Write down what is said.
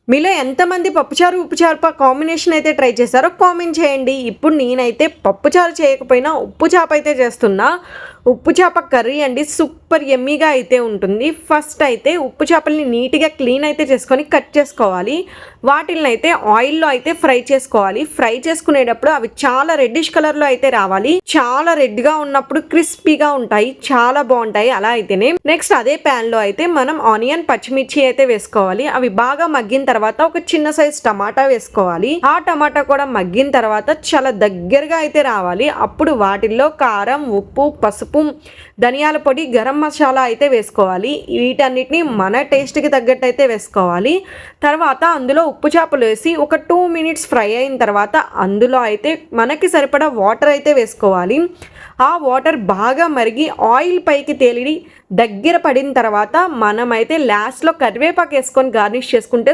మీలో ఎంతమంది పప్పుచారు, ఉప్పుచారు కాంబినేషన్ అయితే ట్రై చేశారో కామెంట్ చేయండి. ఇప్పుడు నేనైతే పప్పుచారు చేయకపోయినా ఉప్పు చేప అయితే చేస్తున్నా. ఉప్పు చేప కర్రీ అండి సూపర్ యమ్మీగా అయితే ఉంటుంది. ఫస్ట్ అయితే ఉప్పు చేపల్ని నీట్‌గా క్లీన్ అయితే చేసుకొని కట్ చేసుకోవాలి. వాటిల్ని అయితే ఆయిల్‌లో అయితే ఫ్రై చేసుకోవాలి. ఫ్రై చేసుకునేటప్పుడు అవి చాలా రెడ్డిష్ కలర్‌లో అయితే రావాలి. చాలా రెడ్‌గా ఉన్నప్పుడు క్రిస్పీగా ఉంటాయి. చాలా బాగుంటాయి అలా అయితేనే. నెక్స్ట్ అదే ప్యాన్‌లో అయితే మనం ఆనియన్, పచ్చిమిర్చి అయితే వేసుకోవాలి. అవి బాగా మగ్గిన తర్వాత ఒక చిన్న సైజ్ టమాటా వేసుకోవాలి. ఆ టమాటా కూడా మగ్గిన తర్వాత చాలా దగ్గరగా అయితే రావాలి. అప్పుడు వాటిల్లో కారం, ఉప్పు, పసుపు, ధనియాల పొడి, గరం మసాలా అయితే వేసుకోవాలి. వీటన్నిటిని మన టేస్ట్కి తగ్గట్టు అయితే వేసుకోవాలి. తర్వాత అందులో ఉప్పు చేపలు వేసి ఒక 2 మినిట్స్ ఫ్రై అయిన తర్వాత అందులో అయితే మనకి సరిపడా వాటర్ అయితే వేసుకోవాలి. ఆ వాటర్ బాగా మరిగి ఆయిల్ పైకి తేలి దగ్గర పడిన తర్వాత మనమైతే లాస్ట్లో కరివేపాకు వేసుకొని గార్నిష్ చేసుకుంటే